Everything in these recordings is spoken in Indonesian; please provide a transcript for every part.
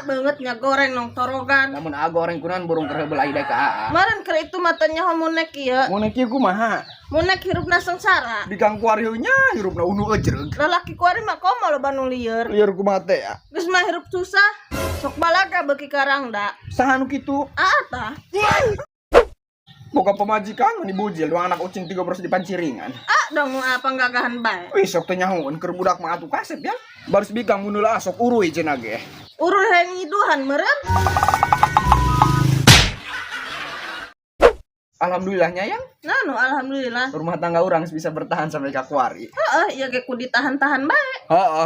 bangetnya goreng nong torogan. Namun goreng kunan burung kerebel aida ka aa. Kemarin kira itu matanya homonek ya. Monek ieu kumaha? Monek hirupna sengsara. Di kang kuarieunya hirupna unu ejreg. Lalaki kuari mah komo lo banu lieur. Lieur kumaha teh ya? Geus mah hirup susah. Sok balaga beuki karangda. Saha nu kitu? Tah. Boga pamajikan nih bujil dua anak ucing 3 di panciringan. Dong apa gagahan bae. Wih sok teh nyahoeun keur budak mah atuh kasep ya. Baru bikang mun heula sok uruy cenah ge. Urul hayang ngiduhan meureun. Alhamdulillahnya yang Nanu alhamdulillah. rumah tangga orang bisa bertahan sampai ka kuari. Iya ge ku ditahan-tahan bae.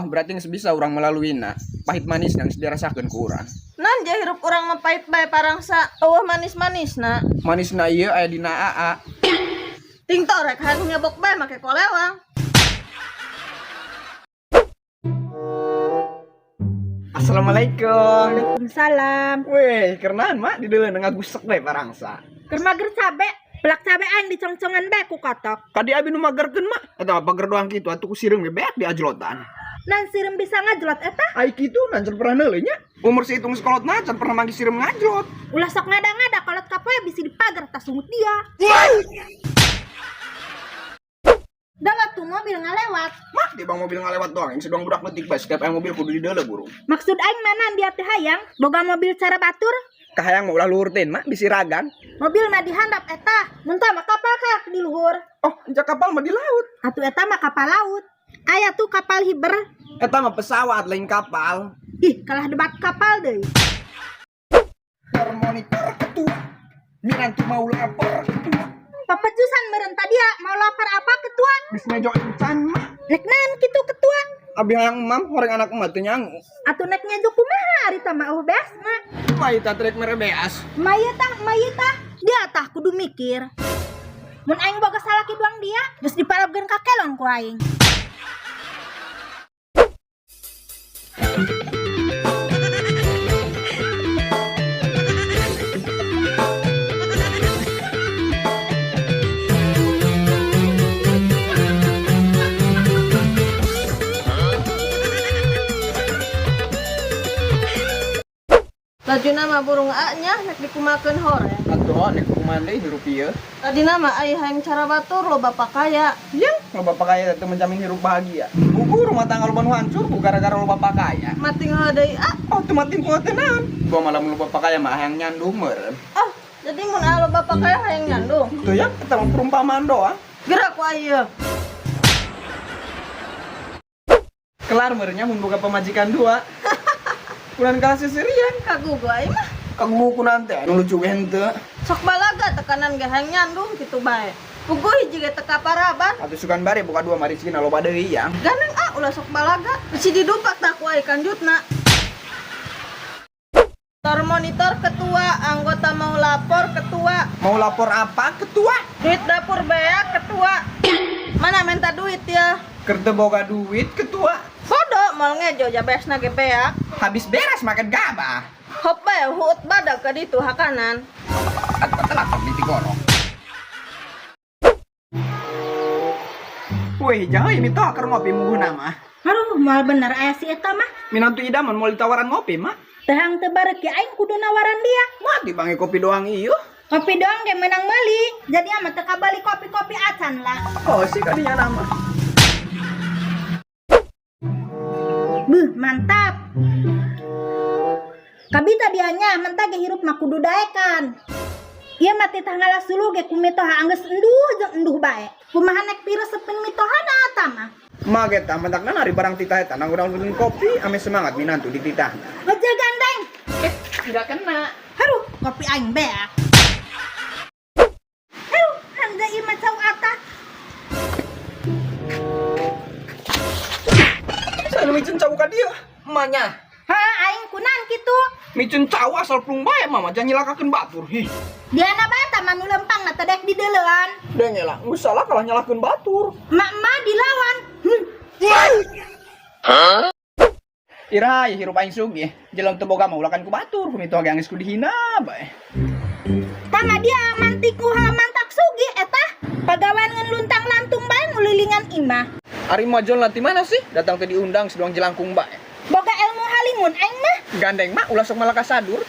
Berarti geus bisa orang melaluiina. Pahit manis yang dirasakeun ku urang. Nan je hirup urang mah pait bae parangsa. Eueuh manis-manisna. Manisna ieu aya dina aa. Ting torek hayang nyebok bae make kolewang. Assalamualaikum. Waalaikumsalam. Weh, kerenaan mak di deuleu ngagusek bae parangsa. Keur mager cabe, pelak cabean dicongcongan bae ku kotok. Kadi abi nu magerkeun mah eta pager doang kitu atuh ku sireum ge beak diajlotan. Nan sireum bisa ngajlot eta? Ai kitu nan can pernah neuleuh nya. Umur sehitung sekolotna can pernah manggi sireum ngajlot. Ulah sok ngada-ngada kolot kapoe bisa dipagar tas sungut dia. Dalat tuh mobil ngalewat. Mah di bang mobil ngalewat doang yang sedang budak letik bae setiap mobil kudu di deuleu burung. Maksud aing mana dia teh hayang boga mobil cara batur? Kahayang mau ulah luhurteun mak disiragan. Mobil mah dihandap eta, mun teh mah kapal kah di luhur. Oh, enca kapal mah di laut. Atuh eta mah kapal laut. Aya tuh kapal hiber. Eta mah pesawat lain kapal. Ih, kalah debat kapal deui. Monitor ketua. Mirantu mau lapor ketua. Papejusan meureun dia mau lapar apa ketua? Geus mejo encan mah. Rek naon kitu ketua? Abi hayang mam horeng anak emak teu nyangu. Atuh nek nyejo kumaha ari tah mah beas mah. Kumaha eta trek mere beas. Maya tah, dia tah kudu mikir. Mun aing boga salaki doang dia, geus diparabkeun ka kelong ku aing. Laju nama burung nya nek dikumakeun hore. Atuh nek kumaha deui hirup ieu. Tadi nama aya hayang cara batur lo bapak kaya. Yang loba pakaya teu menjamin hirup bahagia. Buku rumah tangga loba nu hancur bu gara-gara loba pakaya. Mati deui Oh teu mati ku teh naon. Gua malam loba pakaya mah hayang nyandung meureun. jadi mun alo bapak kaya hayang nyandung. Tuh ya eta mah perumpamaan doang. Gerak ku aya. Kelar meureunnya mun boga pamajikan dua. Kunan kalah sisirian. Kagu gua aing mah. Kagu kunan teh anu lucu ge henteu. Sok balaga tekanan ge hayang nyandung kitu bae. Puguh hiji ge teka paraban. Atuh sugan bare boga dua marizkina loba deui yang. Gandeng ulah sok balaga. Si didupak tak ku aya kanjutna. Monitor ketua, anggota mau lapor ketua. Mau lapor apa ketua? Duit dapur beak ketua. Mana minta duit ya? Keur teu boga duit ketua. Bodoh mal ngejo jabesna ge beak. Habis beres makan gabah. Hop bae huut badag ka ditu hakanan. Telat di tigorong. Wih, jangan ini toh keur ngopi mungguna mah. Aduh, moal bener aya si eta mah. Minantu idaman mau ditawaran ngopi mah. Tehang teu bareki aing kudu nawaran dia. Mati bange kopi doang ieu. Kopi doang ge menang meuli. Jadi amat teu kabali kopi-kopi acan lah. Oh, sih kadinya nama. Beuh, mantap. Kabita dianya mentah ge hirup mah kudu daekan. Ieu mah teh tanggal sulu ge ku mitoha anggeus enduh jeung enduh bae. Kumaha nek piresepkeun mitohana eta mah. Mageta mentakna nari barang titah eta nang urang kopi ame semangat minantu di titah. Ojo gandeng. Tidak kena. Haruh, kopi aing beak. Haruh, handa ieu mah cau atah. Saya micen cau ka dieu. Emanya. Ha, aing kunan kitu. Micen cau asal plung bae mama jangan nyelakakeun batur. Hi. Diana bata manu lempang na tedek di deuleun. Da nyela, geus salah kalah nyalakeun batur. Mak dilawan. Ira ya hirup aing sugih. Jeleng teu boga mah ulakan ku batur, kumito ge geus ku dihina bae. Tama dia mantiku halaman tak sugih eta. Pagawean ngan luntang lantung bae ngulilingan imah. Ari mah John lati mana sih? Datang ke diundang sedoang jelangkung bae. Boga ilmu halimun aing mah. Gandeng mak ulah sok malakas sadur.